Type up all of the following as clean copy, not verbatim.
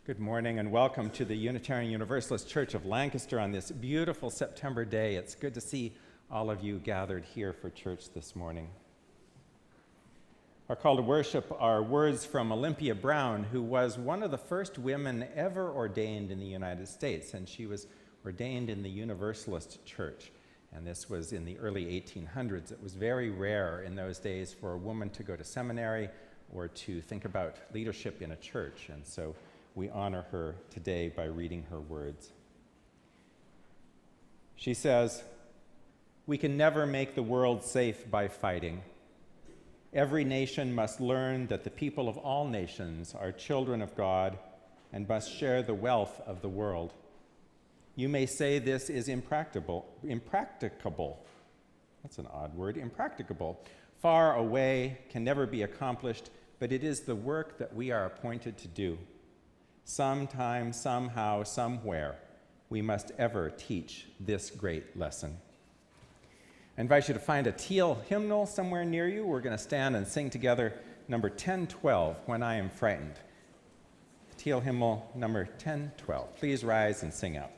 Good morning and welcome to the Unitarian Universalist Church of Lancaster on this beautiful September day. It's good to see all of you gathered here for church this morning. Our call to worship are words from Olympia Brown, who was one of the first women ever ordained in the United States, and she was ordained in the Universalist Church. And this was in the early 1800s. It was very rare in those days for a woman to go to seminary or to think about leadership in a church, and so we honor her today by reading her words. She says, "We can never make the world safe by fighting. Every nation must learn that the people of all nations are children of God and must share the wealth of the world. You may say this is impracticable. That's an odd word, impracticable. Far away, can never be accomplished, but it is the work that we are appointed to do. Sometime, somehow, somewhere, we must ever teach this great lesson." I invite you to find a teal hymnal somewhere near you. We're going to stand and sing together number 1012, When I Am Frightened. Teal hymnal number 1012. Please rise and sing out.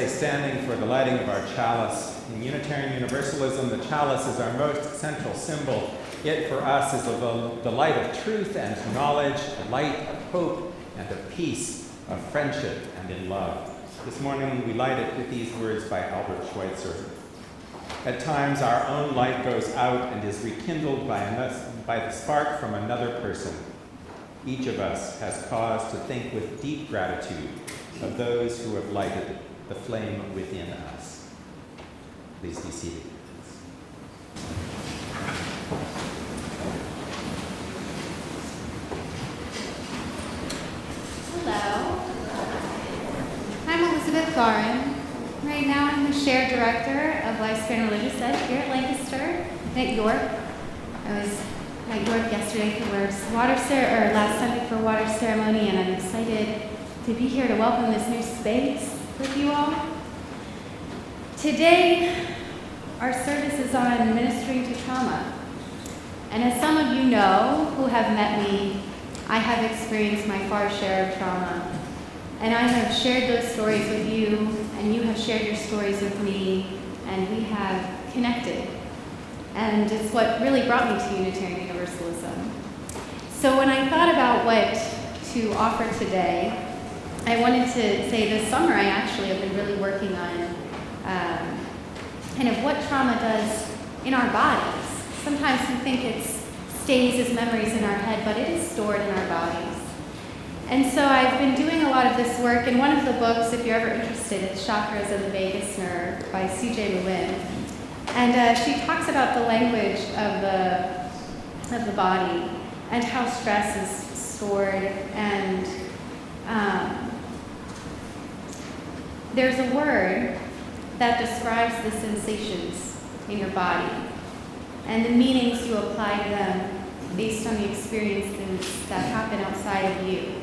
Standing for the lighting of our chalice. In Unitarian Universalism, the chalice is our most central symbol. It, for us, is the light of truth and knowledge, a light of hope and of peace, of friendship and in love. This morning, we light it with these words by Albert Schweitzer. At times, our own light goes out and is rekindled by the spark from another person. Each of us has cause to think with deep gratitude of those who have lighted the flame within us. Please be seated. Hello. I'm Elizabeth Garin. Right now I'm the Shared Director of Lifespan and Religious Ed here at Lancaster and at York. I was at York yesterday for last Sunday for water ceremony, and I'm excited to be here to welcome this new space with you all. Today, our service is on ministering to trauma. And as some of you know who have met me, I have experienced my fair share of trauma. And I have shared those stories with you, and you have shared your stories with me, and we have connected. And it's what really brought me to Unitarian Universalism. So when I thought about what to offer today, I wanted to say this summer I actually have been really working on kind of what trauma does in our bodies. Sometimes we think it stays as memories in our head, but it is stored in our bodies. And so I've been doing a lot of this work, and one of the books, if you're ever interested, it's Chakras of the Vagus Nerve by C.J. Lewin. And she talks about the language of the body and how stress is stored. And there's a word that describes the sensations in your body and the meanings you apply to them based on the experiences that happen outside of you.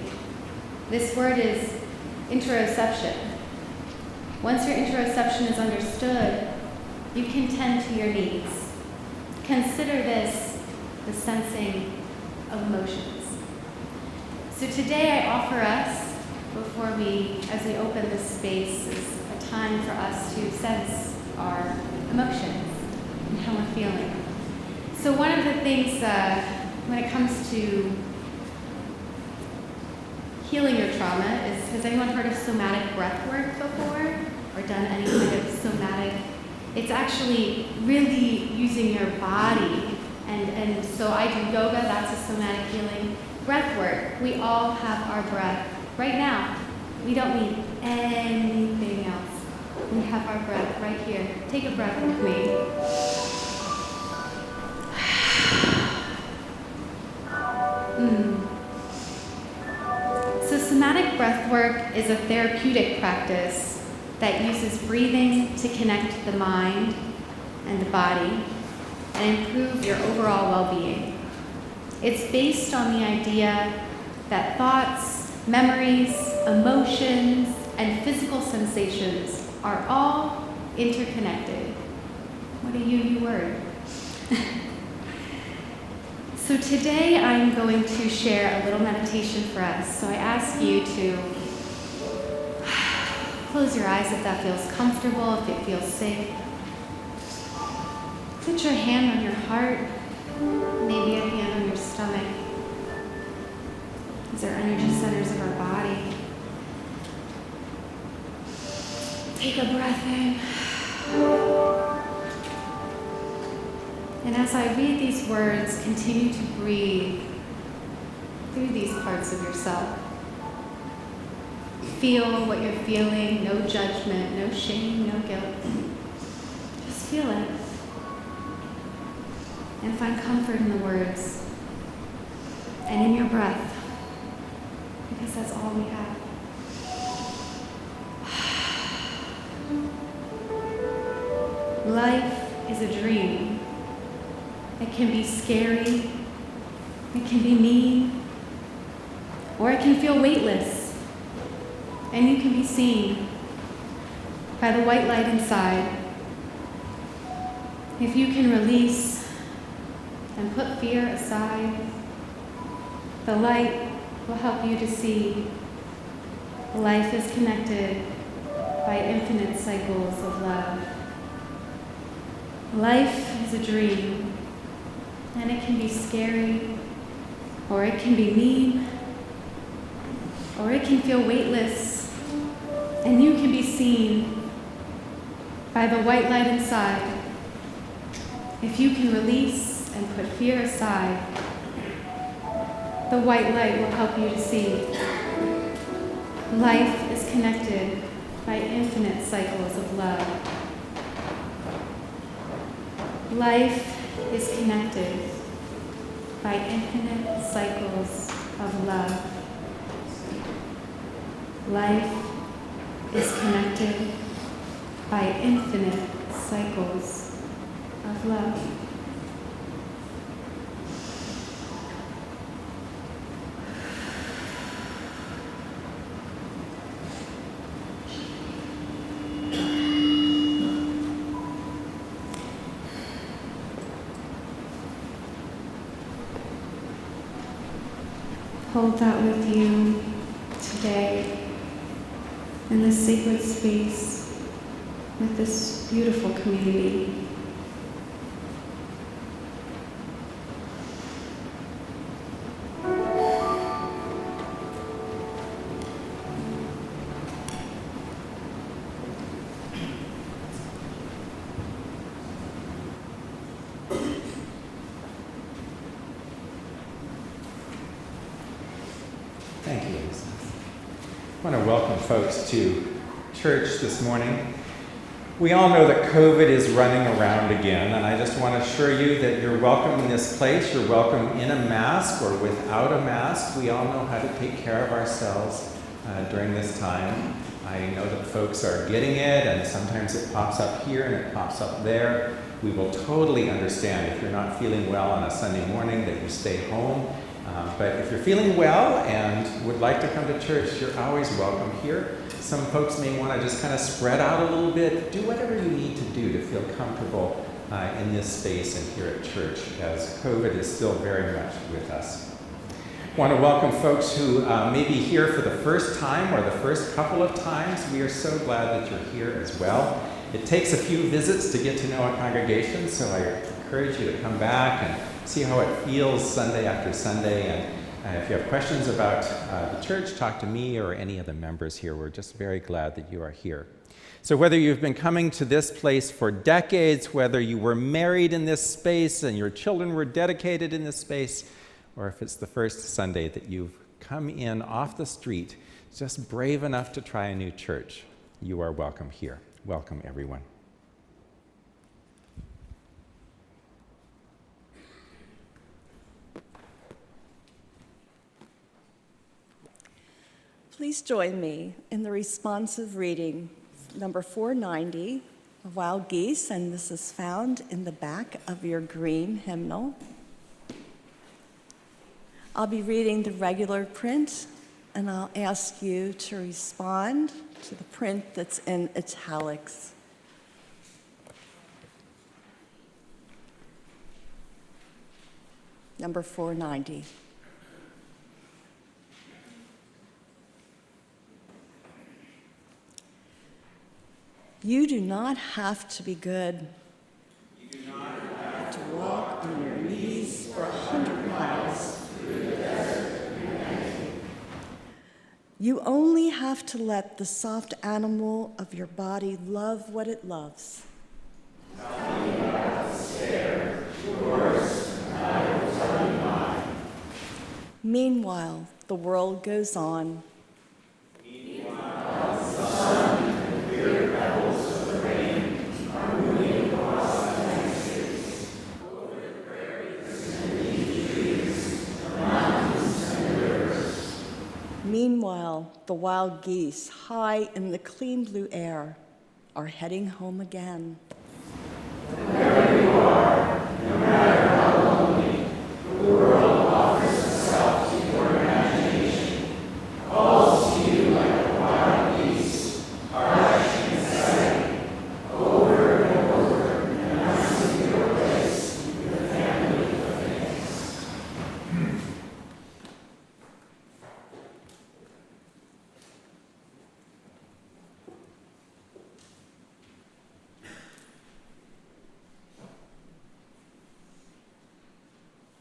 This word is interoception. Once your interoception is understood, you can tend to your needs. Consider this the sensing of emotions. So today I offer us, as we open this space, is a time for us to sense our emotions and how we're feeling. So one of the things when it comes to healing your trauma is, has anyone heard of somatic breath work before? Or done any kind of somatic? It's actually really using your body. And so I do yoga, that's a somatic healing. Breath work, we all have our breath right now. We don't need anything else. We have our breath right here. Take a breath with me. So somatic breath work is a therapeutic practice that uses breathing to connect the mind and the body and improve your overall well-being. It's based on the idea that thoughts, memories, emotions, and physical sensations are all interconnected. What a you word. So today I'm going to share a little meditation for us. So I ask you to close your eyes if that feels comfortable, if it feels safe. Put your hand on your heart, maybe a hand on your stomach. These are energy centers of our body. Take a breath in. And as I read these words, continue to breathe through these parts of yourself. Feel what you're feeling, no judgment, no shame, no guilt. Just feel it. And find comfort in the words and in your breath, because that's all we have. Life is a dream. It can be scary, it can be mean, or it can feel weightless, and you can be seen by the white light inside. If you can release and put fear aside, the light will help you to see life is connected by infinite cycles of love. Life is a dream, and it can be scary, or it can be mean, or it can feel weightless, and you can be seen by the white light inside. If you can release and put fear aside, the white light will help you to see. Life is connected by infinite cycles of love. Life is connected by infinite cycles of love. Life is connected by infinite cycles of love. hold that with you today in this sacred space with this beautiful community. Thank you, Lisa. I want to welcome folks to church this morning. We all know that COVID is running around again, and I just want to assure you that you're welcome in this place. You're welcome in a mask or without a mask. We all know how to take care of ourselves during this time. I know that folks are getting it, and sometimes it pops up here and it pops up there. We will totally understand if you're not feeling well on a Sunday morning that you stay home. But if you're feeling well and would like to come to church, you're always welcome here. Some folks may want to just kind of spread out a little bit. Do whatever you need to do to feel comfortable in this space and here at church, as COVID is still very much with us. I want to welcome folks who may be here for the first time or the first couple of times. We are so glad that you're here as well. It takes a few visits to get to know a congregation, so I encourage you to come back and see how it feels Sunday after Sunday. And if you have questions about the church, talk to me or any of the members here. We're just very glad that you are here. So whether you've been coming to this place for decades, whether you were married in this space and your children were dedicated in this space, or if it's the first Sunday that you've come in off the street, just brave enough to try a new church, you are welcome here. Welcome, everyone. Please join me in the responsive reading, number 490, of Wild Geese, and this is found in the back of your green hymnal. I'll be reading the regular print, and I'll ask you to respond to the print that's in italics. Number 490. You do not have to be good. You do not have to walk on your knees for 100 miles through the desert of humanity. You only have to let the soft animal of your body love what it loves. Tell me about the stair, yours, and I will tell you mine. Meanwhile, the world goes on. Meanwhile, the sun and the weird pebbles of the rain are moving across the landscapes, over the prairies and leafy trees, the mountains and the rivers. Meanwhile, the wild geese, high in the clean blue air, are heading home again. Wherever you are, no matter how lonely, the world offers itself to your imagination, calls to you like a wild geese, harsh and exciting, over and over, announcing your place in the family of things.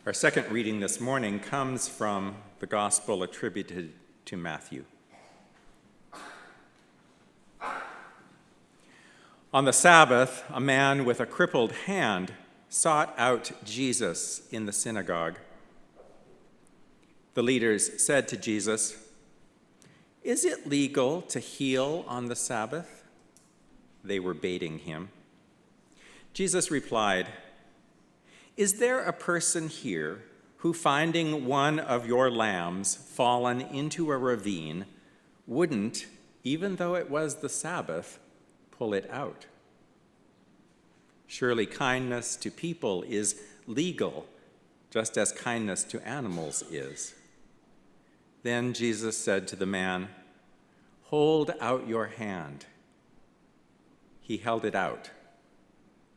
Our second reading this morning comes from the gospel attributed to Matthew. On the Sabbath, a man with a crippled hand sought out Jesus in the synagogue. The leaders said to Jesus, "Is it legal to heal on the Sabbath?" They were baiting him. Jesus replied, "Is there a person here who, finding one of your lambs fallen into a ravine, wouldn't, even though it was the Sabbath, pull it out? Surely kindness to people is legal, just as kindness to animals is." Then Jesus said to the man, "Hold out your hand." He held it out,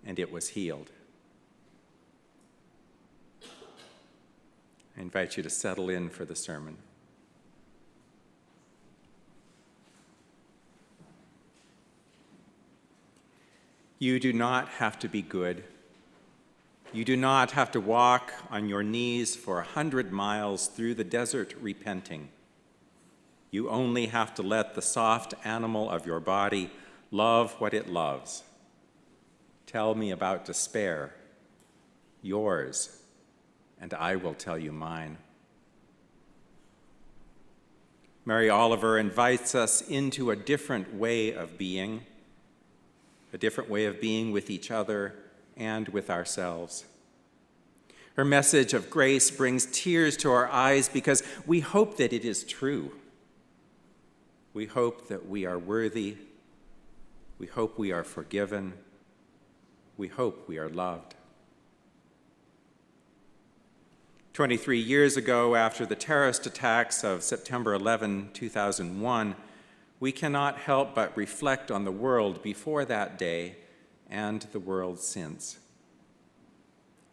and it was healed. I invite you to settle in for the sermon. You do not have to be good. You do not have to walk on your knees for 100 miles through the desert repenting. You only have to let the soft animal of your body love what it loves. Tell me about despair, yours, and I will tell you mine. Mary Oliver invites us into a different way of being with each other and with ourselves. Her message of grace brings tears to our eyes because we hope that it is true. We hope that we are worthy. We hope we are forgiven. We hope we are loved. 23 years ago, after the terrorist attacks of September 11, 2001, we cannot help but reflect on the world before that day and the world since.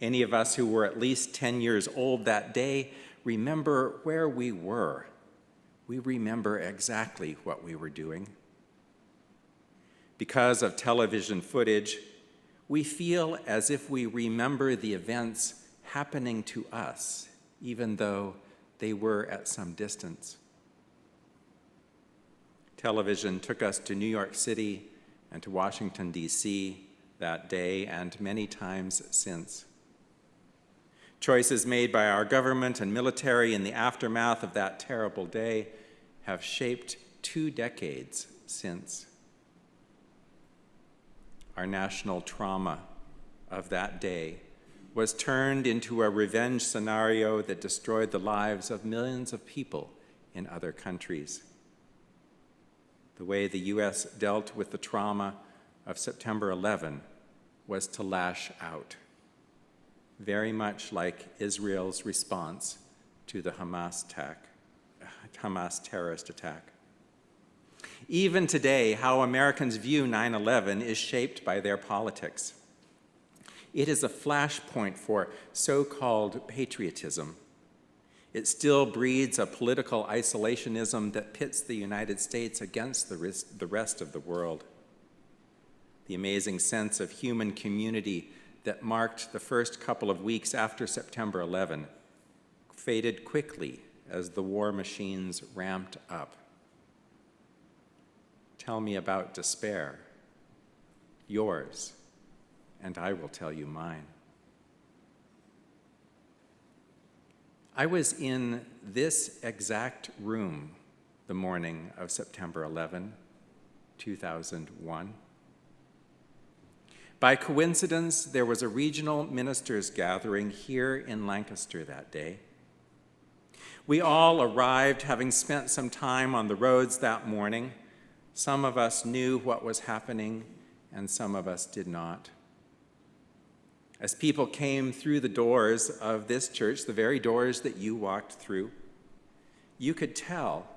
Any of us who were at least 10 years old that day remember where we were. We remember exactly what we were doing. Because of television footage, we feel as if we remember the events happening to us, even though they were at some distance. Television took us to New York City and to Washington, D.C. that day and many times since. Choices made by our government and military in the aftermath of that terrible day have shaped 2 decades since. Our national trauma of that day was turned into a revenge scenario that destroyed the lives of millions of people in other countries. The way the U.S. dealt with the trauma of September 11 was to lash out, very much like Israel's response to the Hamas terrorist attack. Even today, how Americans view 9/11 is shaped by their politics. It is a flashpoint for so-called patriotism. It still breeds a political isolationism that pits the United States against the rest of the world. The amazing sense of human community that marked the first couple of weeks after September 11 faded quickly as the war machines ramped up. Tell me about despair, yours, and I will tell you mine. I was in this exact room the morning of September 11, 2001. By coincidence, there was a regional ministers' gathering here in Lancaster that day. We all arrived having spent some time on the roads that morning. Some of us knew what was happening, and some of us did not. As people came through the doors of this church, the very doors that you walked through, you could tell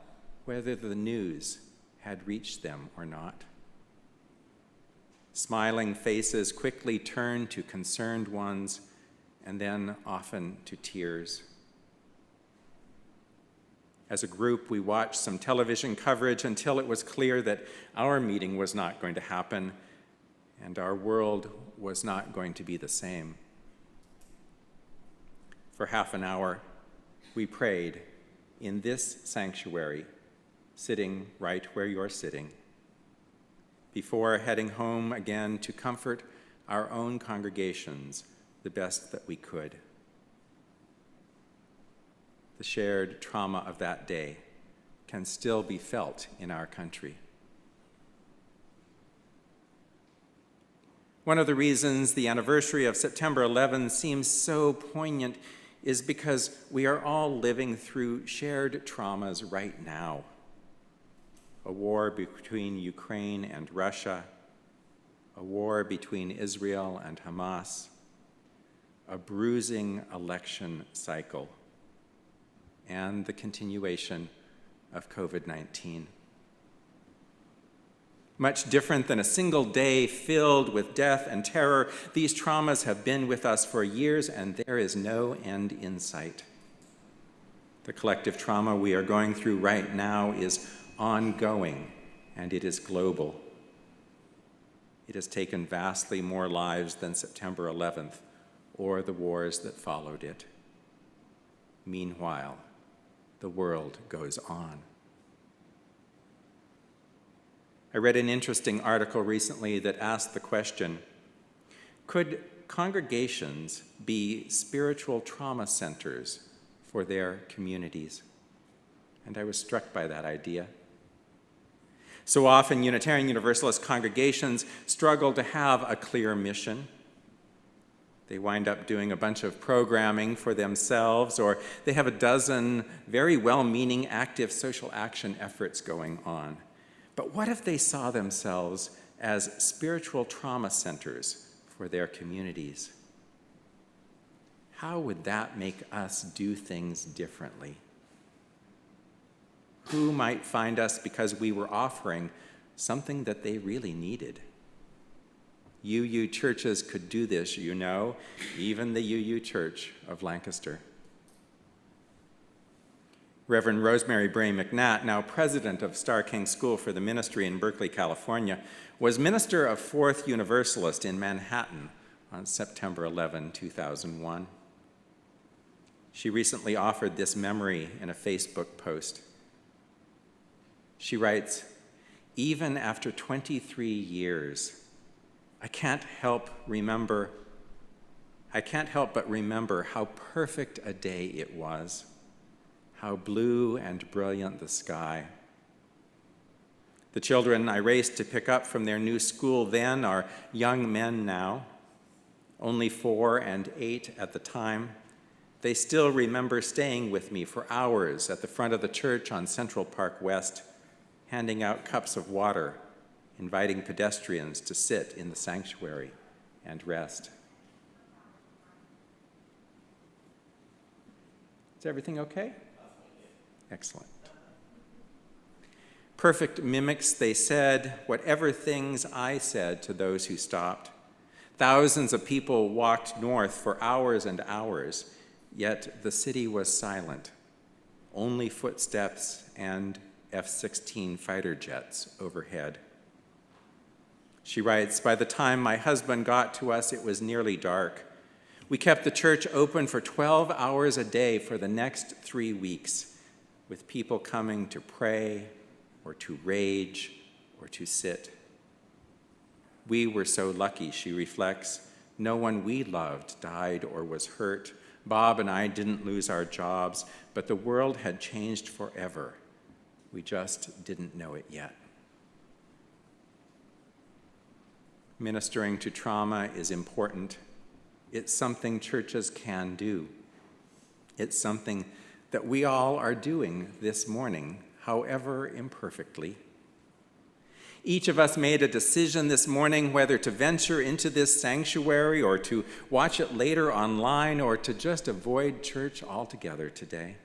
whether the news had reached them or not. Smiling faces quickly turned to concerned ones, and then often to tears. As a group, we watched some television coverage until it was clear that our meeting was not going to happen, and our world was not going to be the same. For half an hour, we prayed in this sanctuary, sitting right where you're sitting, before heading home again to comfort our own congregations the best that we could. The shared trauma of that day can still be felt in our country. One of the reasons the anniversary of September 11 seems so poignant is because we are all living through shared traumas right now. A war between Ukraine and Russia, a war between Israel and Hamas, a bruising election cycle, and the continuation of COVID-19. Much different than a single day filled with death and terror, these traumas have been with us for years, and there is no end in sight. The collective trauma we are going through right now is ongoing, and it is global. It has taken vastly more lives than September 11th or the wars that followed it. Meanwhile, the world goes on. I read an interesting article recently that asked the question, could congregations be spiritual trauma centers for their communities? And I was struck by that idea. So often, Unitarian Universalist congregations struggle to have a clear mission. They wind up doing a bunch of programming for themselves, or they have a dozen very well-meaning active social action efforts going on. But what if they saw themselves as spiritual trauma centers for their communities? How would that make us do things differently? Who might find us because we were offering something that they really needed? UU churches could do this, you know, even the UU Church of Lancaster. Reverend Rosemary Bray McNatt, now president of Star King School for the Ministry in Berkeley, California, was minister of Fourth Universalist in Manhattan on September 11, 2001. She recently offered this memory in a Facebook post. She writes, "Even after 23 years, I can't help but remember how perfect a day it was, how blue and brilliant the sky. The children I raced to pick up from their new school then are young men now, only 4 and 8 at the time. They still remember staying with me for hours at the front of the church on Central Park West, handing out cups of water, inviting pedestrians to sit in the sanctuary and rest." Is everything okay? Excellent. Perfect mimics, they said, whatever things I said to those who stopped. Thousands of people walked north for hours and hours, yet the city was silent. Only footsteps and F-16 fighter jets overhead. She writes, "By the time my husband got to us, it was nearly dark. We kept the church open for 12 hours a day for the next 3 weeks, with people coming to pray or to rage or to sit. We were so lucky," she reflects. "No one we loved died or was hurt. Bob and I didn't lose our jobs, but the world had changed forever. We just didn't know it yet." Ministering to trauma is important. It's something churches can do. It's something that we all are doing this morning, however imperfectly. Each of us made a decision this morning whether to venture into this sanctuary or to watch it later online or to just avoid church altogether today.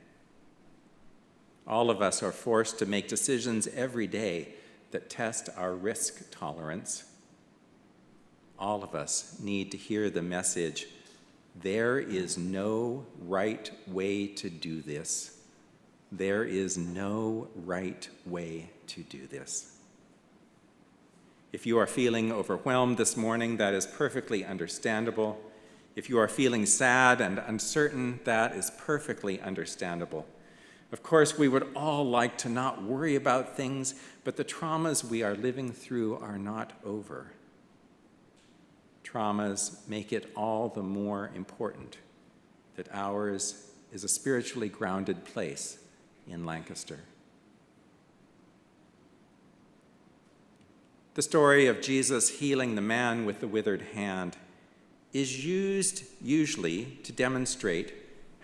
All of us are forced to make decisions every day that test our risk tolerance. All of us need to hear the message, there is no right way to do this. There is no right way to do this. If you are feeling overwhelmed this morning, that is perfectly understandable. If you are feeling sad and uncertain, that is perfectly understandable. Of course, we would all like to not worry about things, but the traumas we are living through are not over. Traumas make it all the more important that ours is a spiritually grounded place in Lancaster. The story of Jesus healing the man with the withered hand is used usually to demonstrate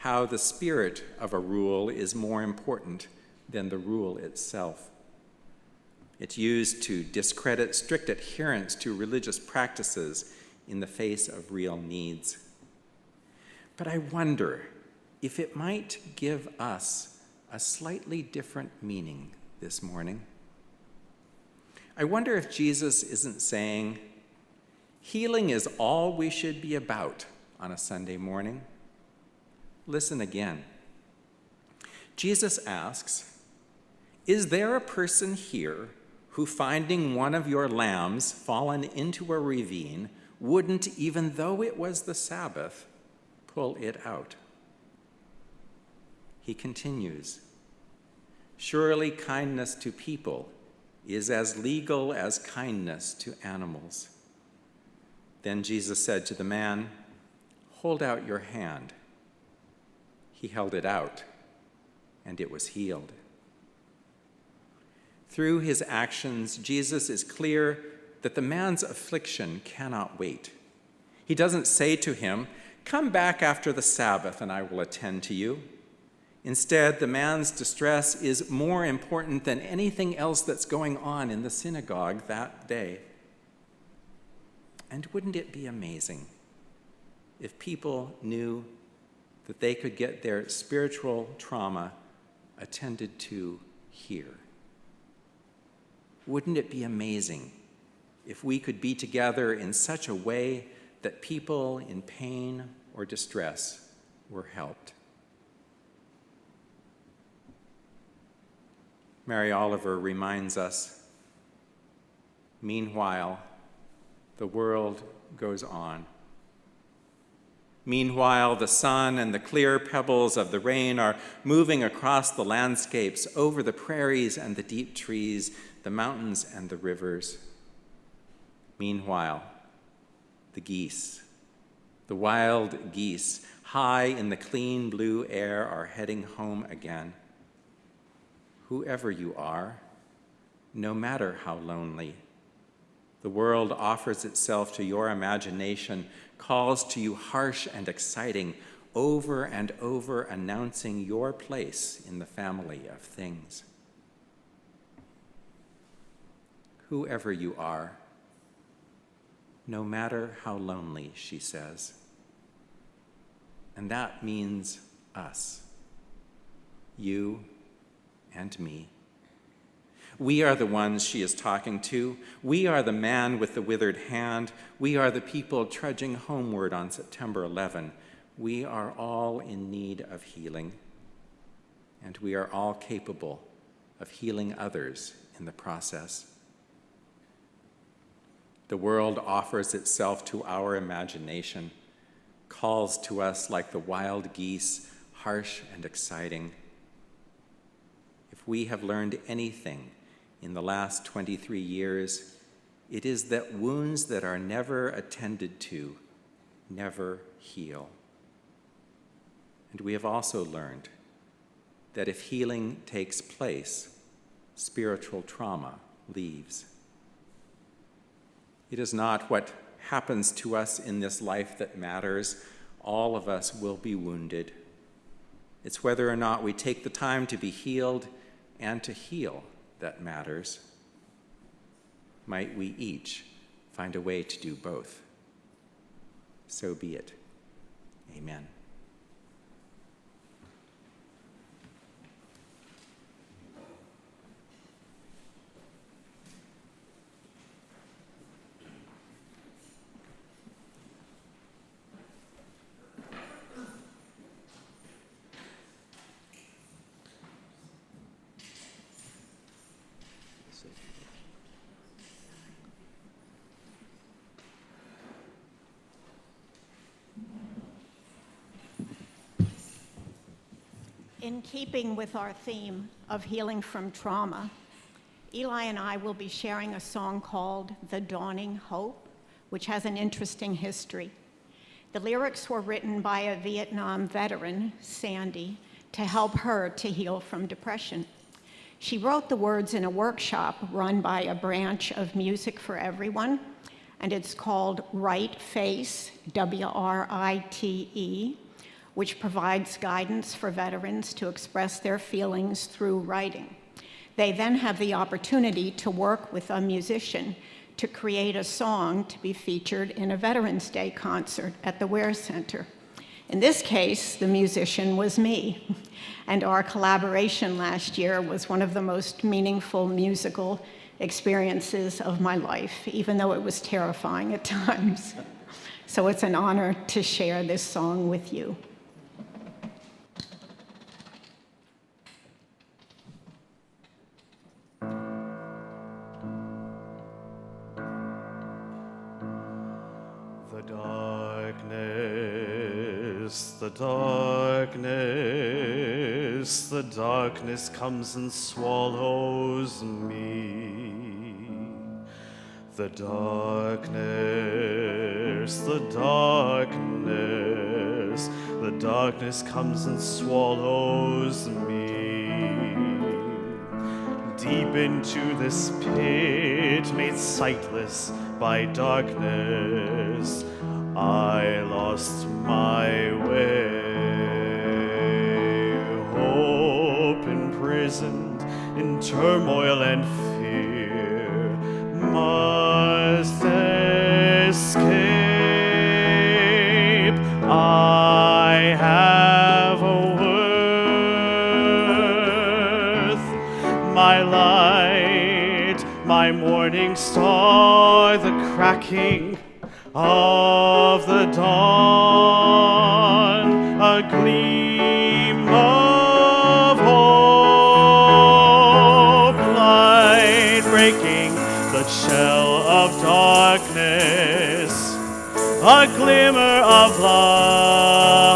how the spirit of a rule is more important than the rule itself. It's used to discredit strict adherence to religious practices in the face of real needs. But I wonder if it might give us a slightly different meaning this morning. I wonder if Jesus isn't saying, healing is all we should be about on a Sunday morning. Listen again. Jesus asks, "Is there a person here who, finding one of your lambs fallen into a ravine, wouldn't, even though it was the Sabbath, pull it out?" He continues, "Surely kindness to people is as legal as kindness to animals." Then Jesus said to the man, "Hold out your hand." He held it out, and it was healed. Through his actions, Jesus is clear that the man's affliction cannot wait. He doesn't say to him, "Come back after the Sabbath and I will attend to you." Instead, the man's distress is more important than anything else that's going on in the synagogue that day. And wouldn't it be amazing if people knew that they could get their spiritual trauma attended to here? Wouldn't it be amazing if we could be together in such a way that people in pain or distress were helped? Mary Oliver reminds us, meanwhile, the world goes on. Meanwhile, the sun and the clear pebbles of the rain are moving across the landscapes, over the prairies and the deep trees, the mountains and the rivers. Meanwhile, the geese, the wild geese, high in the clean blue air, are heading home again. Whoever you are, no matter how lonely, the world offers itself to your imagination, calls to you harsh and exciting, over and over announcing your place in the family of things. Whoever you are, no matter how lonely, she says. And that means us, you and me. We are the ones she is talking to. We are the man with the withered hand. We are the people trudging homeward on September 11. We are all in need of healing, and we are all capable of healing others in the process. The world offers itself to our imagination, calls to us like the wild geese, harsh and exciting. If we have learned anything in the last 23 years, it is that wounds that are never attended to never heal. And we have also learned that if healing takes place, spiritual trauma leaves. It is not what happens to us in this life that matters. All of us will be wounded. It's whether or not we take the time to be healed and to heal that matters. Might we each find a way to do both? So be it. Amen. In keeping with our theme of healing from trauma, Eli and I will be sharing a song called "The Dawning Hope," which has an interesting history. The lyrics were written by a Vietnam veteran, Sandy, to help her to heal from depression. She wrote the words in a workshop run by a branch of Music for Everyone, and it's called Write Face, W-R-I-T-E, which provides guidance for veterans to express their feelings through writing. They then have the opportunity to work with a musician to create a song to be featured in a Veterans Day concert at the Ware Center. In this case, the musician was me, and our collaboration last year was one of the most meaningful musical experiences of my life, even though it was terrifying at times. So it's an honor to share this song with you. the darkness comes and swallows me. The darkness comes and swallows me. Deep into this pit made sightless by darkness, I lost my way. Hope imprisoned in turmoil and fear must escape. I have a worth, my light, my morning star, the cracking of the dawn, a gleam of hope, light breaking the shell of darkness, a glimmer of light,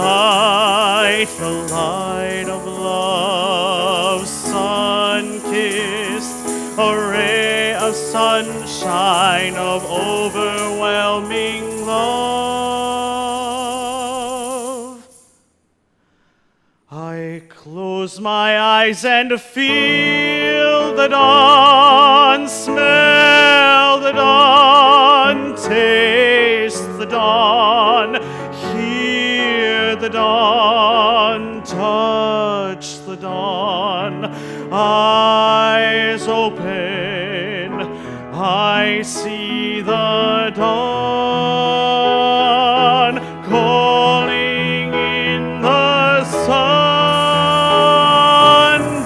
the light of love, sun-kissed, a ray of sunshine of overwhelming love. I close my eyes and feel the dawn, smell the dawn, taste the dawn, hear the dawn, touch the dawn. Eyes open, I see the dawn, calling in the sun.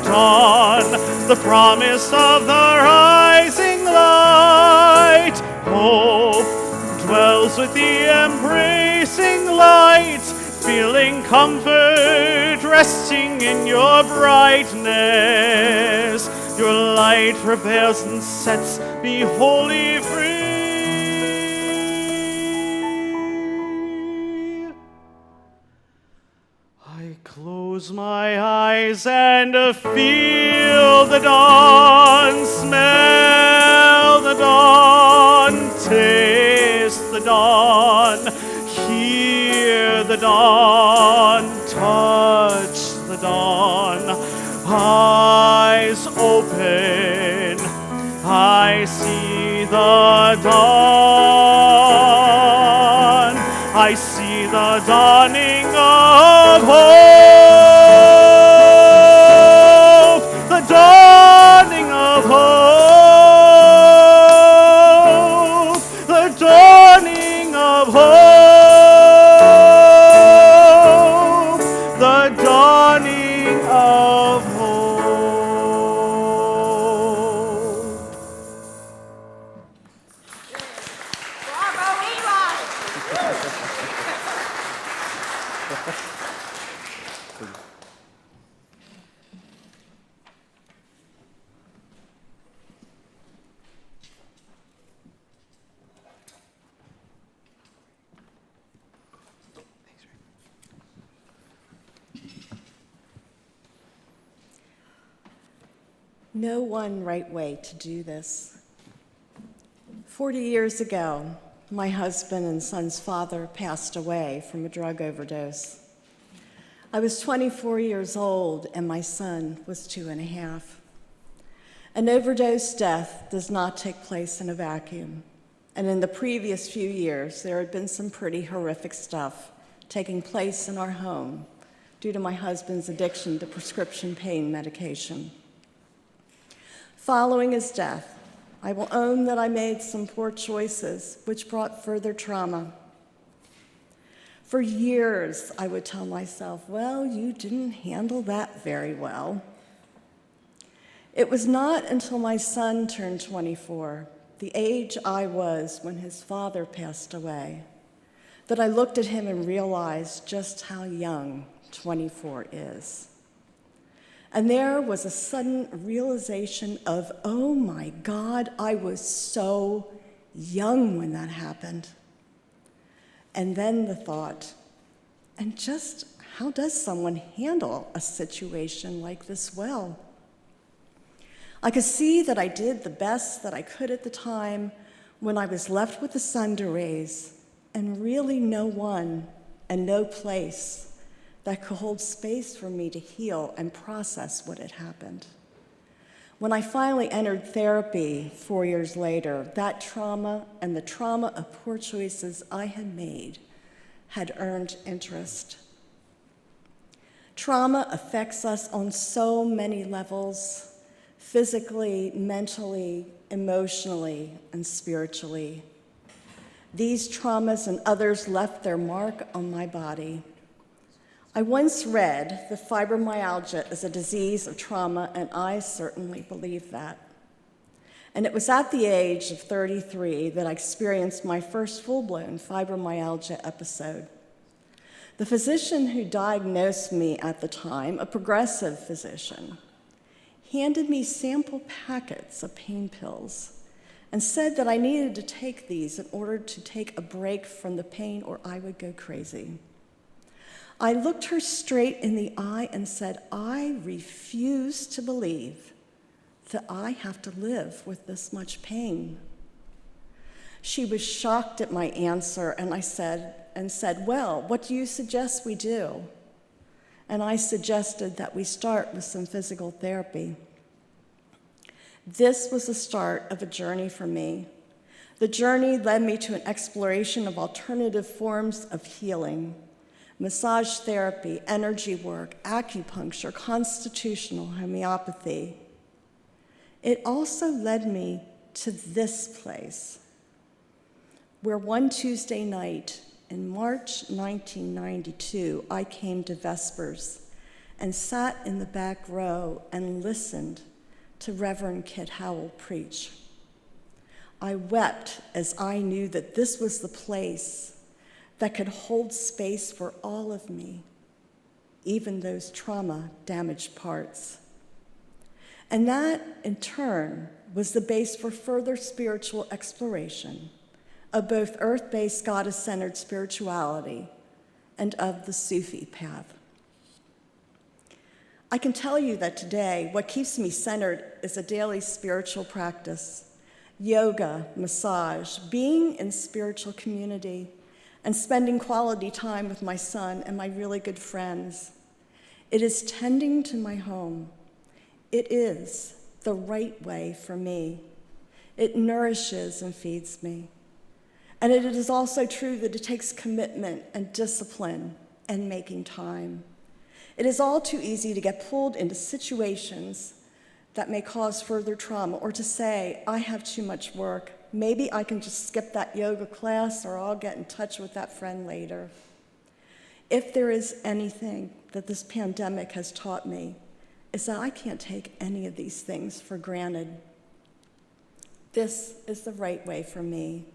Dawn, the promise of the rising light. Hope dwells with the embracing light, feeling comfort, resting in your brightness. Your light prepares and sets me wholly free. I close my eyes and feel the dawn, smell the dawn, taste the dawn, hear the dawn, touch the dawn. Eyes open, I see the dawn. I see the dawning of hope, the dawning of hope, the dawning of hope, the dawning of hope. Bravo, Eli! No one right way to do this. 40 years ago, my husband and son's father passed away from a drug overdose. I was 24 years old and my son was 2.5. An overdose death does not take place in a vacuum. And in the previous few years, there had been some pretty horrific stuff taking place in our home due to my husband's addiction to prescription pain medication. Following his death, I will own that I made some poor choices which brought further trauma. For years, I would tell myself, well, you didn't handle that very well. It was not until my son turned 24, the age I was when his father passed away, that I looked at him and realized just how young 24 is. And there was a sudden realization of, oh my God, I was so young when that happened. And then the thought, And just how does someone handle a situation like this well? I could see that I did the best that I could at the time when I was left with the sun to raise and really no one and no place that could hold space for me to heal and process what had happened. When I finally entered therapy 4 years later, that trauma and the trauma of poor choices I had made had earned interest. Trauma affects us on so many levels, physically, mentally, emotionally, and spiritually. These traumas and others left their mark on my body. I once read that fibromyalgia is a disease of trauma, and I certainly believe that. And it was at the age of 33 that I experienced my first full-blown fibromyalgia episode. The physician who diagnosed me at the time, a progressive physician, handed me sample packets of pain pills and said that I needed to take these in order to take a break from the pain or I would go crazy. I looked her straight in the eye and said, I refuse to believe that I have to live with this much pain. She was shocked at my answer, and I said, well, what do you suggest we do? And I suggested that we start with some physical therapy. This was the start of a journey for me. The journey led me to an exploration of alternative forms of healing: massage therapy, energy work, acupuncture, constitutional homeopathy. It also led me to this place, where one Tuesday night in March 1992, I came to Vespers and sat in the back row and listened to Reverend Kit Howell preach. I wept as I knew that this was the place that could hold space for all of me, even those trauma-damaged parts. And that, in turn, was the base for further spiritual exploration of both earth-based, goddess-centered spirituality and of the Sufi path. I can tell you that today, what keeps me centered is a daily spiritual practice: yoga, massage, being in spiritual community, and spending quality time with my son and my really good friends. It is tending to my home. It is the right way for me. It nourishes and feeds me. And it is also true that it takes commitment and discipline and making time. It is all too easy to get pulled into situations that may cause further trauma, or to say, I have too much work. Maybe I can just skip that yoga class, or I'll get in touch with that friend later. If there is anything that this pandemic has taught me, is that I can't take any of these things for granted. This is the right way for me,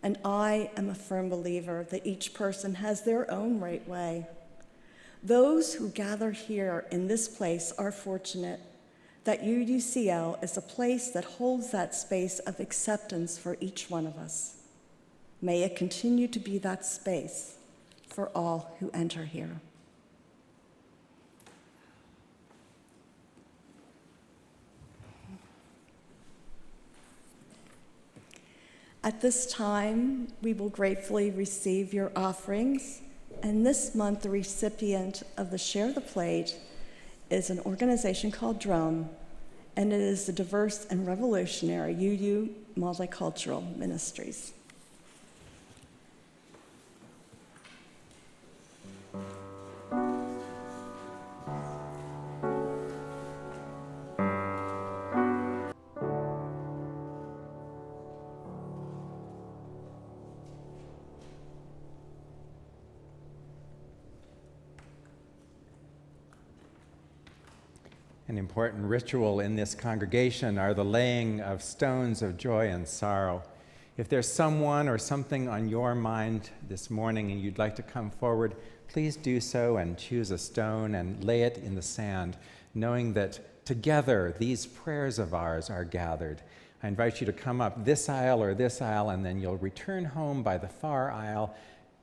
and I am a firm believer that each person has their own right way. Those who gather here in this place are fortunate that UUCL is a place that holds that space of acceptance for each one of us. May it continue to be that space for all who enter here. At this time, we will gratefully receive your offerings, and this month the recipient of the Share the Plate is an organization called DRUM, and it is the Diverse and Revolutionary UU Multicultural Ministries. An important ritual in this congregation are the laying of stones of joy and sorrow. If there's someone or something on your mind this morning and you'd like to come forward, please do so and choose a stone and lay it in the sand, knowing that together these prayers of ours are gathered. I invite you to come up this aisle or this aisle, and then you'll return home by the far aisle.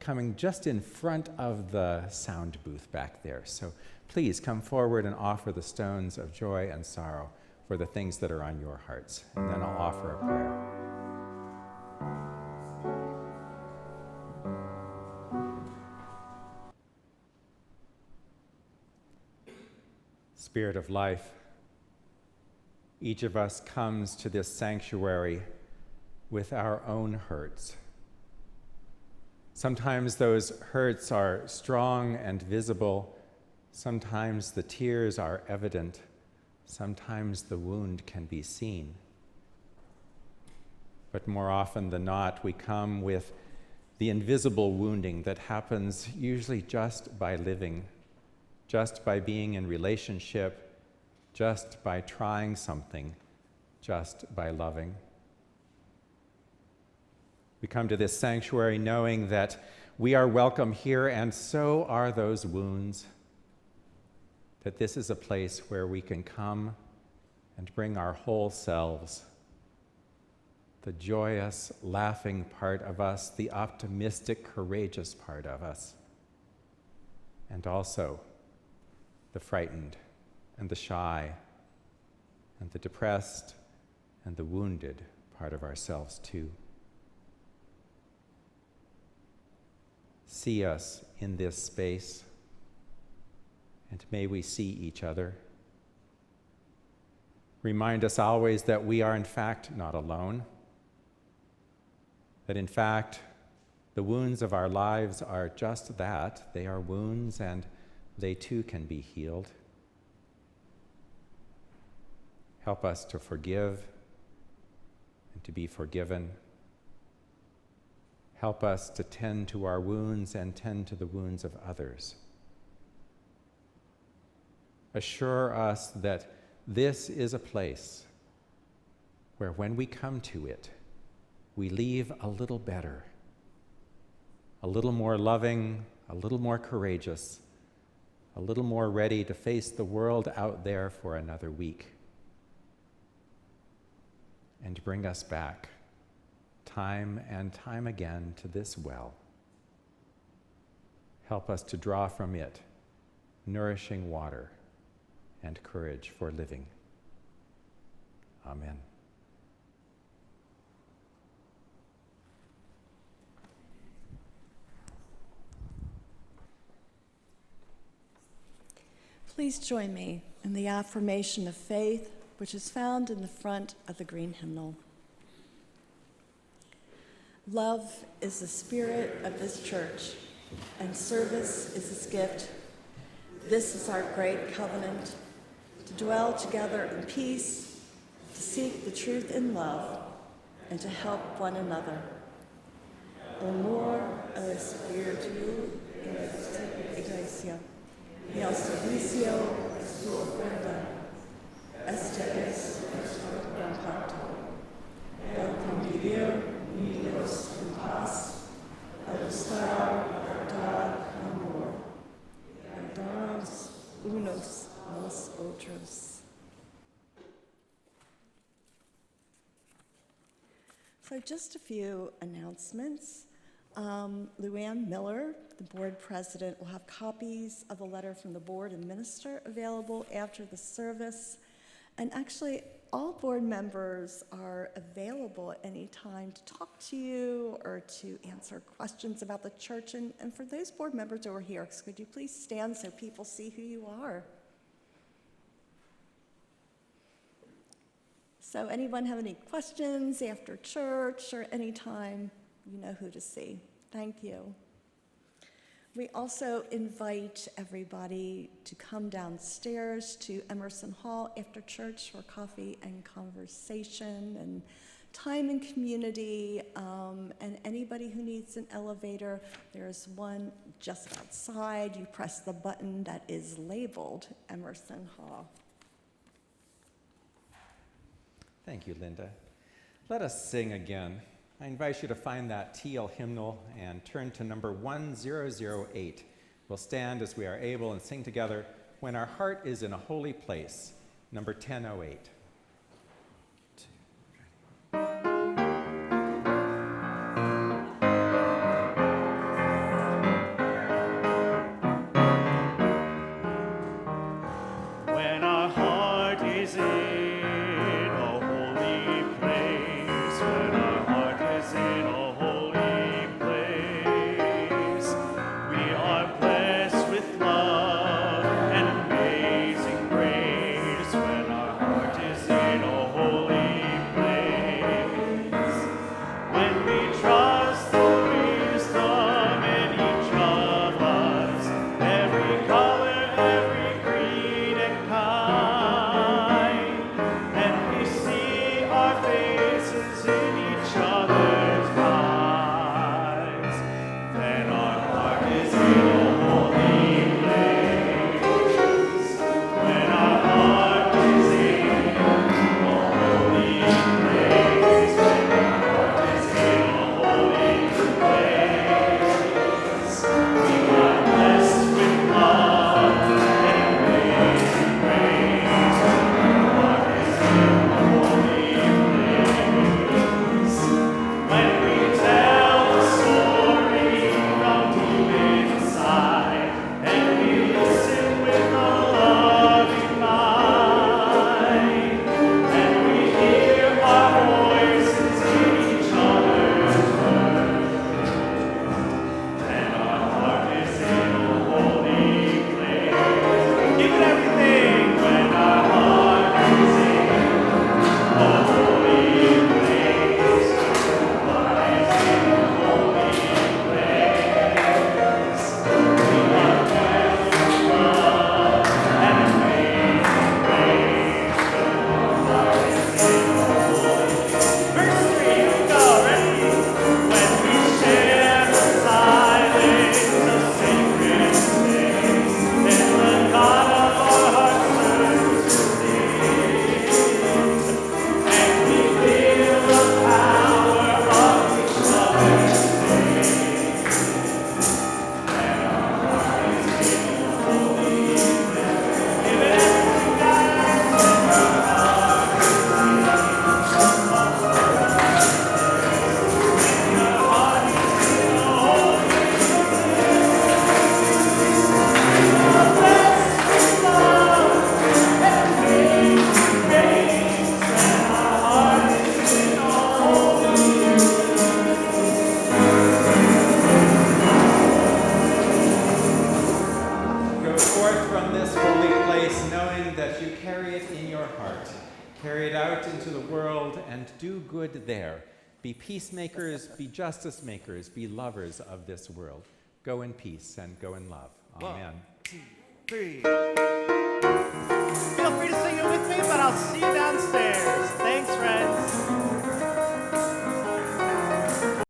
coming just in front of the sound booth back there. So please come forward and offer the stones of joy and sorrow for the things that are on your hearts. And then I'll offer a prayer. Spirit of life, each of us comes to this sanctuary with our own hurts. Sometimes those hurts are strong and visible. Sometimes the tears are evident. Sometimes the wound can be seen. But more often than not, we come with the invisible wounding that happens usually just by living, just by being in relationship, just by trying something, just by loving. We come to this sanctuary knowing that we are welcome here, and so are those wounds, that this is a place where we can come and bring our whole selves, the joyous, laughing part of us, the optimistic, courageous part of us, and also the frightened and the shy and the depressed and the wounded part of ourselves too. See us in this space, and may we see each other. Remind us always that we are in fact not alone, that in fact the wounds of our lives are just that. They are wounds, and they too can be healed. Help us to forgive and to be forgiven. Help us to tend to our wounds and tend to the wounds of others. Assure us that this is a place where when we come to it, we leave a little better, a little more loving, a little more courageous, a little more ready to face the world out there for another week, and bring us back time and time again to this well. Help us to draw from it nourishing water and courage for living. Amen. Please join me in the affirmation of faith, which is found in the front of the green hymnal. Love is the spirit of this church, and service is its gift. This is our great covenant, to dwell together in peace, to seek the truth in love, and to help one another. Amor al Espíritu en esta iglesia, y al servicio de su ofrenda. Este es nuestro gran pacto. El convivir unidos en paz, al buscar la verdad, amor, y darnos unos a los otros. So just a few announcements. Luann Miller, the board president, will have copies of the letter from the board and minister available after the service. And actually, all board members are available at any time to talk to you or to answer questions about the church. And for those board members who are here, could you please stand so people see who you are? So anyone have any questions after church or any time, you know who to see. Thank you. We also invite everybody to come downstairs to Emerson Hall after church for coffee and conversation and time in community. And anybody who needs an elevator, there's one just outside. You press the button that is labeled Emerson Hall. Thank you, Linda. Let us sing again. I invite you to find that teal hymnal and turn to number 1008. We'll stand as we are able and sing together, When Our Heart is in a Holy Place, number 1008. Carry it out into the world and do good there. Be peacemakers, be justice makers, be lovers of this world. Go in peace and go in love. Amen. 1, 2, 3. Feel free to sing it with me, but I'll see you downstairs. Thanks, friends.